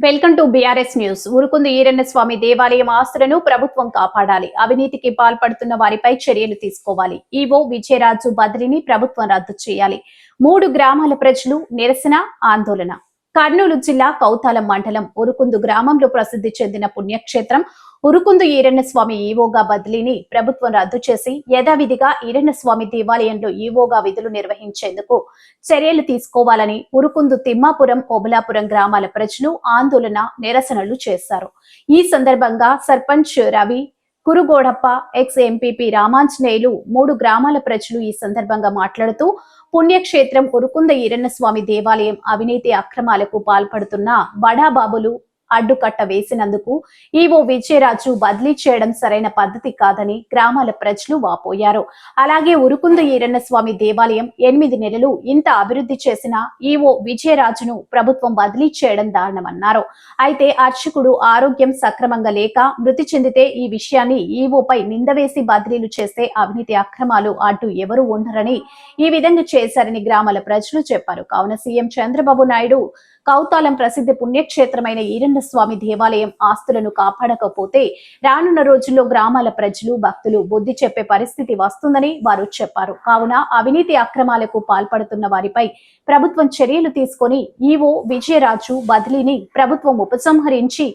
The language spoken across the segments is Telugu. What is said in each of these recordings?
Welcome to BRS news. ఊరుకుంది ఈరన్న స్వామి దేవాలయం ఆస్తులను ప్రభుత్వం కాపాడాలి. అవినీతికి పాల్పడుతున్న వారిపై చర్యలు తీసుకోవాలి. ఈవో విజయరాజు బదిలీని ప్రభుత్వం రద్దు చేయాలి. 3 గ్రామాల ప్రజలు నిరసన ఆందోళన. కర్నూలు జిల్లా కౌతాలం మండలం ఉరుకుందు గ్రామంలో ప్రసిద్ధి చెందిన పుణ్యక్షేత్రం ఉరుకుందు ఈరన్న స్వామి ఈవోగా బదిలీని ప్రభుత్వం రద్దు చేసి యథావిధిగా ఈరన్న స్వామి దేవాలయంలో ఈవోగా విధులు నిర్వహించేందుకు చర్యలు తీసుకోవాలని ఉరుకుందు తిమ్మాపురం ఓబులాపురం గ్రామాల ప్రజలు ఆందోళన నిరసనలు చేశారు. ఈ సందర్భంగా సర్పంచ్ రవి కురుగోడప్ప, ఎక్స్ ఎంపీపీ రామాంజనేయులు 3 గ్రామాల ప్రజలు ఈ సందర్భంగా మాట్లాడుతూ పుణ్యక్షేత్రం ఉరుకుంద ఈరన్న స్వామి దేవాలయం అవినీతి అక్రమాలకు పాల్పడుతున్న బడాబాబులు అడ్డుకట్ట వేసినందుకు ఈవో విజయరాజు బదిలీ చేయడం సరైన పద్ధతి కాదని గ్రామాల ప్రజలు వాపోయారు. అలాగే ఉరుకుంద ఈరన్న స్వామి దేవాలయం 8 నెలలు ఇంత అభివృద్ధి చేసిన ఈవో విజయరాజును ప్రభుత్వం బదిలీ చేయడం దారుణమన్నారు. అయితే అర్చకుడు ఆరోగ్యం సక్రమంగా లేక మృతి చెందితే ఈ విషయాన్ని ఈవోపై నిందవేసి బదిలీలు చేస్తే అవినీతి అక్రమాలు అడ్డు ఎవరు ఉండరని ఈ విధంగా చేశారని గ్రామాల ప్రజలు చెప్పారు. కావున సీఎం చంద్రబాబు నాయుడు కౌతాలం ప్రసిద్ధ పుణ్యక్షేత్రమైన ఈరన్న స్వామి దేవాలయం ఆస్తులను కాపాడకపోతే రానున్న రోజుల్లో గ్రామాల ప్రజలు భక్తులు బుద్ధి చెప్పే పరిస్థితి వస్తుందని వారు చెప్పారు. కావున అవినీతి అక్రమాలకు పాల్పడుతున్న వారిపై ప్రభుత్వం చర్యలు తీసుకొని ఈవో విజయరాజు బదిలీని ప్రభుత్వం ఉపసంహరించి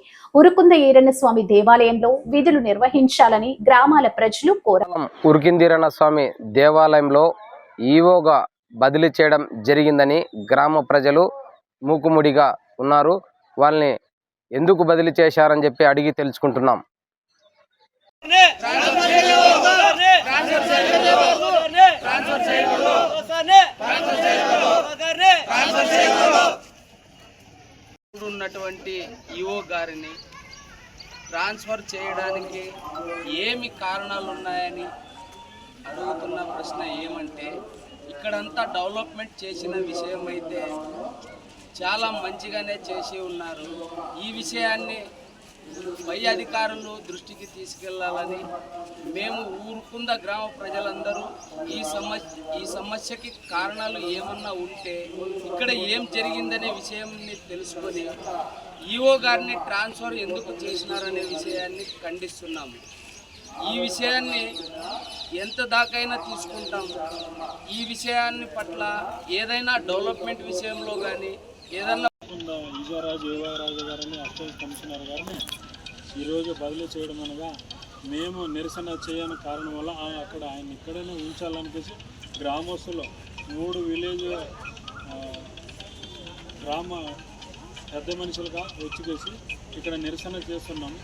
ఉరుకుంద ఈరన్న స్వామి దేవాలయంలో విధులు నిర్వహించాలని గ్రామాల ప్రజలు కోరారు. ఉరుకుందీరన్న స్వామి దేవాలయంలో ఈవోగా బదిలీ చేయడం జరిగిందని గ్రామ ప్రజలు మూకుముడిగా ఉన్నారు. వాళ్ళని ఎందుకు బదిలీ చేశారని చెప్పి అడిగి తెలుసుకుంటున్నాం. ఉన్నటువంటి ఈవో గారిని ట్రాన్స్ఫర్ చేయడానికి ఏమి కారణాలు ఉన్నాయని అడుగుతున్న ప్రశ్న ఏమంటే, ఇక్కడంతా డెవలప్మెంట్ చేసిన విషయం అయితే చాలా మంచిగానే చేసి ఉన్నారు. ఈ విషయాన్ని పై అధికారులు దృష్టికి తీసుకెళ్లాలని మేము ఊరుకుంద గ్రామ ప్రజలందరూ ఈ సమస్యకి కారణాలు ఏమన్నా ఉంటే ఇక్కడ ఏం జరిగిందనే విషయాన్ని తెలుసుకొని ఈవో గారిని ట్రాన్స్ఫర్ ఎందుకు చేసినారనే విషయాన్ని ఖండిస్తున్నాము. ఈ విషయాన్ని ఎంత దాకైనా తీసుకుంటాం. ఈ విషయాన్ని పట్ల ఏదైనా డెవలప్మెంట్ విషయంలో కానీ ఏదన్నా విజయరాజు యువరాజు గారిని అసిస్టెంట్ కమిషనర్ గారిని ఈరోజు బదిలీ చేయడం అనగా మేము నిరసన చేయని కారణం వల్ల అక్కడ ఆయన ఇక్కడనే ఉంచాలనిపించి గ్రామస్తులు 3 విలేజ్ గ్రామ పెద్ద మనుషులుగా వచ్చేసి ఇక్కడ నిరసన చేస్తున్నాము.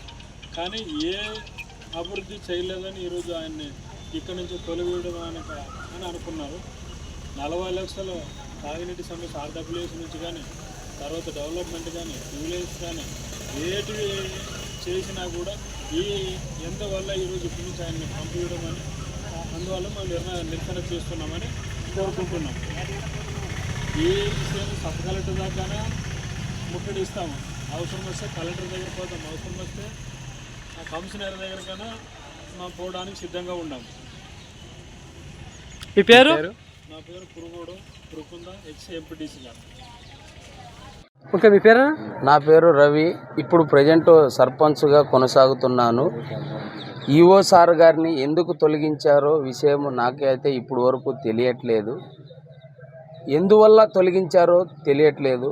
కానీ ఏ అభివృద్ధి చేయలేదని ఈరోజు ఆయన్ని ఇక్కడి నుంచి తొలగివేయడం అని అనుకున్నారు. 40 లక్షలు తాగునీటి సమస్య ఆర్డబ్ల్యూఎస్ నుంచి కానీ తర్వాత డెవలప్మెంట్ కానీ విలేజ్ కానీ ఏటివి చేసినా కూడా ఎందువల్ల ఈరోజు ఇప్పటి నుంచి ఆయన్ని పంపించడం అని అందువల్ల మేము నిరసన చేస్తున్నామని కోరుకుంటున్నాం. ఈ విషయం సబ్ కలెక్టర్ దాకా ముట్టడిస్తాము. అవసరం వస్తే కలెక్టర్ దగ్గర పోతాం, అవసరం వస్తే ఆ కమిషనర్ దగ్గరకైనా మేము పోవడానికి సిద్ధంగా ఉన్నాము. మీ పేరు? నా పేరు కురుగోడు కురుకుంద, ఎక్స్ ఎంపీటీసీ గారు. ఓకే, మీ పేరు? నా పేరు రవి. ఇప్పుడు ప్రజెంట్ సర్పంచ్గా కొనసాగుతున్నాను. ఈవో సార్ గారిని ఎందుకు తొలగించారో విషయం నాకైతే ఇప్పుడు వరకు తెలియట్లేదు. ఎందువల్ల తొలగించారో తెలియట్లేదు.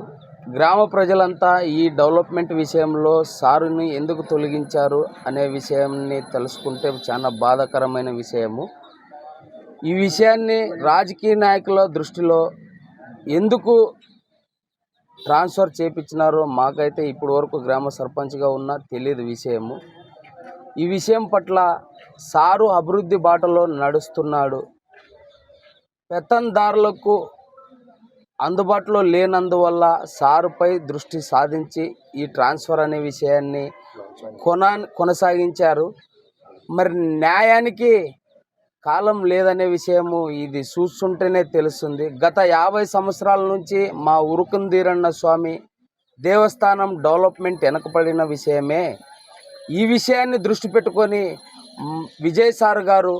గ్రామ ప్రజలంతా ఈ డెవలప్మెంట్ విషయంలో సారుని ఎందుకు తొలగించారు అనే విషయాన్ని తెలుసుకుంటే చాలా బాధాకరమైన విషయము. ఈ విషయాన్ని రాజకీయ నాయకుల దృష్టిలో ఎందుకు ట్రాన్స్ఫర్ చేయించినారో మాకైతే ఇప్పుడు వరకు గ్రామ సర్పంచ్గా ఉన్నా తెలియదు విషయము. ఈ విషయం పట్ల సారు అభివృద్ధి బాటలో నడుస్తున్నాడు. పెత్తందారులకు అందుబాటులో లేనందువల్ల సారుపై దృష్టి సాధించి ఈ ట్రాన్స్ఫర్ అనే విషయాన్ని కొనసాగించారు. మరి న్యాయానికి కాలం లేదనే విషయము ఇది చూస్తుంటేనే తెలుస్తుంది. గత 50 సంవత్సరాల నుంచి మా ఉరుకుందీరన్న స్వామి దేవస్థానం డెవలప్మెంట్ వెనకబడిన విషయమే. ఈ విషయాన్ని దృష్టి పెట్టుకొని విజయ్ సార్ గారు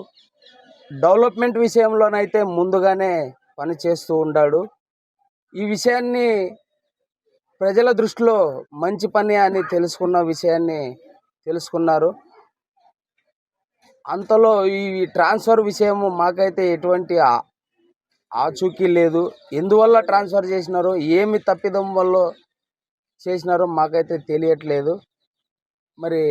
డెవలప్మెంట్ విషయంలోనైతే ముందుగానే పనిచేస్తూ ఉన్నాడు. ఈ విషయాన్ని ప్రజల దృష్టిలో మంచి పని అని తెలుసుకున్న విషయాన్ని తెలుసుకున్నారు. అంతలో ఈ ట్రాన్స్ఫర్ విషయం మాకైతే ఎటువంటి ఆచూకీ లేదు. ఎందువల్ల ట్రాన్స్ఫర్ చేసినారో, ఏమి తప్పిదం వల్ల చేసినారో మాకైతే తెలియట్లేదు. మరి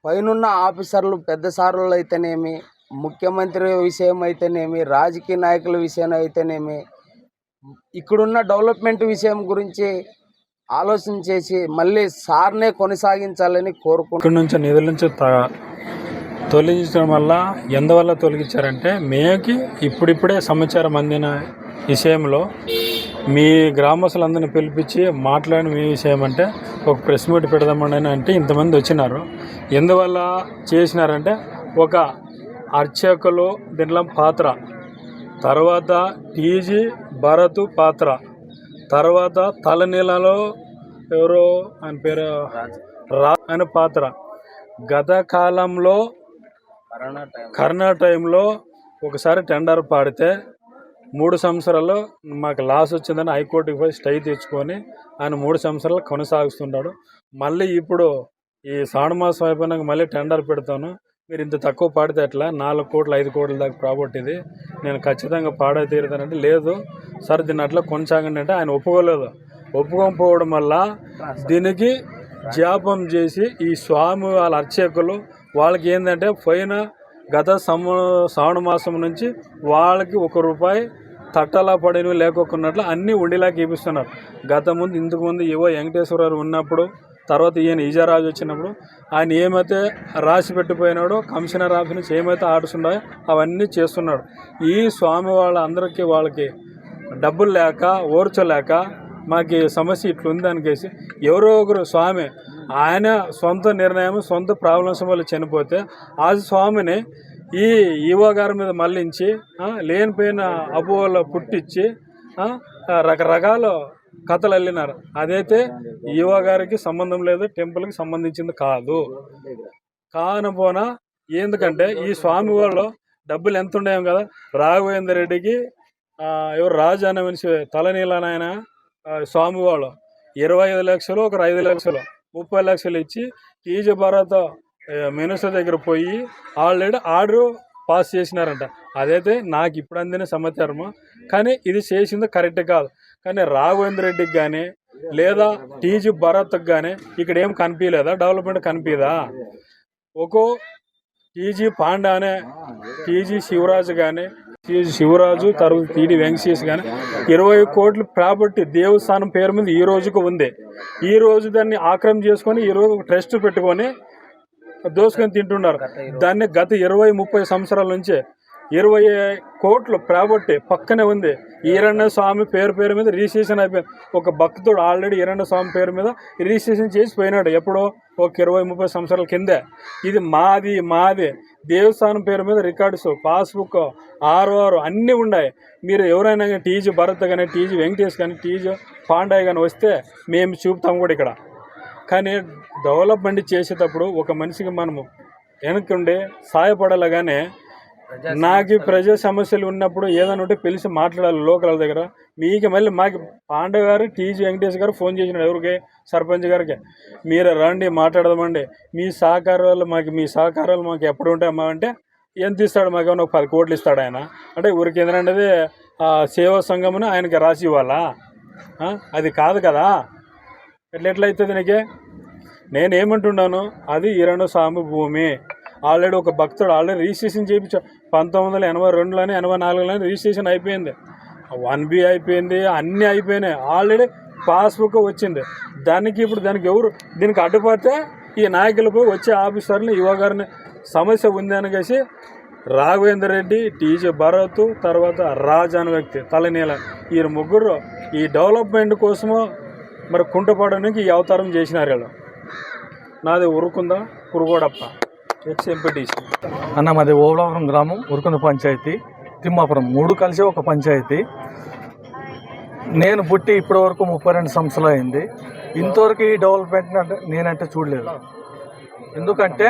పైనున్న ఆఫీసర్లు, పెద్ద సార్లు అయితేనేమి, ముఖ్యమంత్రి విషయం అయితేనేమి, రాజకీయ నాయకుల విషయం అయితేనేమి, ఇక్కడున్న డెవలప్మెంట్ విషయం గురించి ఆలోచన చేసి మళ్ళీ సార్నే కొనసాగించాలని కోరుకుంటున్నాను. ఇక్కడ నుంచి నిధుల నుంచి తొలగించడం వల్ల ఎందువల్ల తొలగించారంటే, మేకి ఇప్పుడిప్పుడే సమాచారం అందిన విషయంలో మీ గ్రామస్తులందరినీ పిలిపించి మాట్లాడిన మీ విషయం అంటే ఒక ప్రెస్ మీట్ పెడదామని అంటే ఇంతమంది వచ్చినారు. ఎందువల్ల చేసినారంటే, ఒక అర్చకులు దీంట్లో పాత్ర, తర్వాత టీజీ భరత్ పాత్ర, తర్వాత తలనీలలో ఎవరో ఆయన పేరు అనే పాత్ర. గత కాలంలో కరోనా టైంలో ఒకసారి టెండర్ పాడితే 3 సంవత్సరాల్లో మాకు లాస్ వచ్చిందని హైకోర్టుకి పోయి స్టే తెచ్చుకొని ఆయన 3 సంవత్సరాలు కొనసాగిస్తున్నాడు. మళ్ళీ ఇప్పుడు ఈ శ్రావణ మాసం అయిపోయినాక మళ్ళీ టెండర్ పెడతాను, మీరు ఇంత తక్కువ పాడితే ఎట్లా, 4 కోట్లు 5 కోట్ల దాకా ప్రాపర్టీ ఇది, నేను ఖచ్చితంగా పాడే తీరుతానంటే, లేదు సార్ దీన్ని అట్లా కొనసాగండి అంటే ఆయన ఒప్పుకోలేదు. ఒప్పుకోకపోవడం వల్ల దీనికి జాపం చేసి ఈ స్వామి వాళ్ళ అర్చకులు వాళ్ళకి ఏంటంటే పోయిన గత శ్రావణ మాసం నుంచి వాళ్ళకి ₹1 తట్టలా పడినవి లేకోకున్నట్లు అన్నీ ఉండిలాగా ఇప్పిస్తున్నారు. ఇంతకుముందు ఏవో వెంకటేశ్వరరావు ఉన్నప్పుడు, తర్వాత ఈయన ఈజారాజు వచ్చినప్పుడు ఆయన ఏమైతే రాసి పెట్టిపోయినాడో కమిషనర్ ఆఫీస్ నుంచి ఏమైతే ఆర్డర్స్ ఉన్నాయో అవన్నీ చేస్తున్నాడు. ఈ స్వామి వాళ్ళకి డబ్బులు లేక ఓర్చలేక మాకు సమస్య ఇట్లుంది అనికేసి ఎవరో ఒకరు స్వామి ఆయన సొంత నిర్ణయం, సొంత ప్రాబ్లమ్స్ వల్ల చనిపోతే ఆ స్వామిని ఈ ఈవో గారి మీద మళ్ళించి లేనిపోయిన అపోహలు పుట్టించి రకరకాల కథలు అల్లినారు. అదైతే ఈవో గారికి సంబంధం లేదు, టెంపుల్కి సంబంధించింది కాదు. కానపోనా ఎందుకంటే ఈ స్వామి వాళ్ళు డబ్బులు ఎంత ఉండేం కదా, రాఘవేంద్ర రెడ్డికి ఎవరు రాజు అనే మనిషి తలనీలనాయన స్వామి వాళ్ళు 25 లక్షలు, ఒక 5 లక్షలు, 30 లక్షలు ఇచ్చి టీజీ భరత్ మినిస్టర్ దగ్గర పోయి ఆల్రెడీ ఆర్డర్ పాస్ చేసినారంట. అదైతే నాకు ఇప్పుడు అందిన సమాచారము. కానీ ఇది చేసింది కరెక్ట్ కాదు. కానీ రాఘవేంద్ర రెడ్డికి కానీ లేదా టీజీ భరత్కి కానీ ఇక్కడ ఏం కనిపించలేదా, డెవలప్మెంట్ కనిపించదా? ఒక్కో టీజీ పాండా అనే టీజీ శివరాజు కానీ, శివరాజు తర్వాత టీడీ వెంకటేష్ కానీ 20 కోట్ల ప్రాపర్టీ దేవస్థానం పేరు మీద ఈ రోజుకు ఉంది. ఈ రోజు దాన్ని ఆక్రమణ చేసుకొని ఈరోజు ఒక ట్రస్ట్ పెట్టుకొని దోసుకొని తింటున్నారు. దాన్ని గత 20-30 సంవత్సరాల నుంచి 20 కోట్ల ప్రాపర్టీ పక్కనే ఉంది. ఈరಣ್య స్వామి పేరు మీద రిజిస్ట్రేషన్ అయిపోయింది. ఒక భక్తుడు ఆల్రెడీ ఈరಣ್య స్వామి పేరు మీద రిజిస్ట్రేషన్ చేసి పోయినాడు ఎప్పుడో ఒక 20-30 సంవత్సరాల కిందే. ఇది మాది దేవస్థానం పేరు మీద రికార్డ్స్, పాస్బుక్, ఆర్ఓఆర్ అన్నీ ఉన్నాయి. మీరు ఎవరైనా కానీ టీజీ భరత్ కానీ, టీజీ వెంకటేష్ కానీ, టీజీ పాండాయ్ కానీ వస్తే మేము చూపుతాము కూడా ఇక్కడ. కానీ డెవలప్మెంట్ చేసేటప్పుడు ఒక మనిషికి మనము వెనక్కుండి సహాయపడాలి. కానీ నాకు ప్రజా సమస్యలు ఉన్నప్పుడు ఏదైనా ఉంటే పిలిచి మాట్లాడాలి లోకల్ దగ్గర. మీకు మళ్ళీ మాకు పాండే గారు, టీజీ వెంకటేష్ గారు ఫోన్ చేసినాడు ఎవరికి, సర్పంచ్ గారికి, మీరు రండి మాట్లాడదామండి, మీ సహకారాలు మాకు ఎప్పుడు ఉంటాయమ్మా అంటే ఎంత ఇస్తాడు, మాకు ఏమన్నా 10 కోట్లు ఇస్తాడు ఆయన అంటే. ఊరికి ఏంటంటే సేవా సంఘమును ఆయనకి రాసి ఇవ్వాలా? అది కాదు కదా, ఎట్లయితుంది నీకే? నేనేమంటున్నాను, అది ఈరಣ್య స్వామి భూమి. ఆల్రెడీ ఒక భక్తుడు ఆల్రెడీ రిజిస్ట్రేషన్ చేయించాడు. 1982లోనే 84లోనే రిజిస్ట్రేషన్ అయిపోయింది. 1B అయిపోయింది, అన్నీ అయిపోయినాయి. ఆల్రెడీ పాస్బుక్ వచ్చింది. దానికి ఎవరు దీనికి అడ్డుపడితే ఈ నాయకులకు వచ్చే ఆఫీసర్ని ఇవ్వగారిని సమస్య ఉంది అనేసి రాఘవేంద్ర రెడ్డి, టీజీ భరత్, తర్వాత రాజు అనే వ్యక్తి తలనీల, ఈ ముగ్గురు ఈ డెవలప్మెంట్ కోసము మరి కుంటపడడానికి ఈ అవతారం చేసినారు వీళ్ళు. నాది ఉరుకుందా కురుగోడప్ప, ఎక్స్-ఎంపీటీసీ. అన్న మాది ఓవలాపురం గ్రామం, ఉరుకుంద పంచాయతీ, తిమ్మాపురం 3 కలిసి ఒక పంచాయతీ. నేను పుట్టి ఇప్పటి వరకు 32 సంవత్సరాలు అయింది. ఇంతవరకు ఈ డెవలప్మెంట్ నేనంటే చూడలేదు. ఎందుకంటే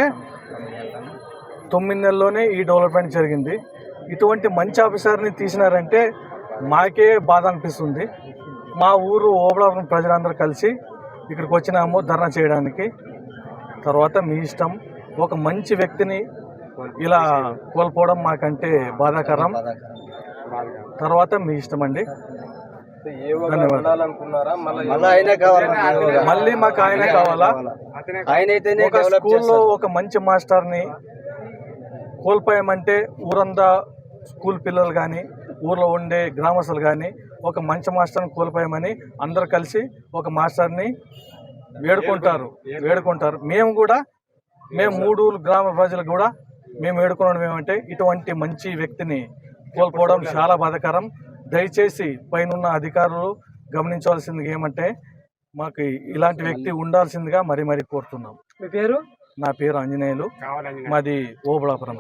9 నెలల్లోనే ఈ డెవలప్మెంట్ జరిగింది. ఇటువంటి మంచి ఆఫీసర్ని తీసినారంటే మాకే బాధ అనిపిస్తుంది. మా ఊరు ఓబళాపురం ప్రజలందరూ కలిసి ఇక్కడికి వచ్చినాము ధర్నా చేయడానికి. తర్వాత మీ ఇష్టం. ఒక మంచి వ్యక్తిని ఇలా కోల్పోవడం మాకంటే బాధాకరం. తర్వాత మీ ఇష్టం అండి. ధన్యవాదాలు. మళ్ళీ మాకు ఆయనే కావాలా. ఒక స్కూల్లో ఒక మంచి మాస్టర్ని కోల్పోయామంటే ఊరంతా స్కూల్ పిల్లలు కానీ ఊర్లో ఉండే గ్రామస్తులు కానీ ఒక మంచి మాస్టర్ని కోల్పోయామని అందరు కలిసి ఒక మాస్టర్ని వేడుకుంటారు. మేము 3 గ్రామ ప్రజలు కూడా మేము వేడుకున్నాం ఏమంటే ఇటువంటి మంచి వ్యక్తిని కోల్పోవడం చాలా బాధాకరం. దయచేసి పైనున్న అధికారులు గమనించవలసింది ఏమంటే మాకు ఇలాంటి వ్యక్తి ఉండాల్సిందిగా మరీ కోరుతున్నాం. మీ పేరు? నా పేరు ఆంజనేయులు, మాది ఓబళాపురం.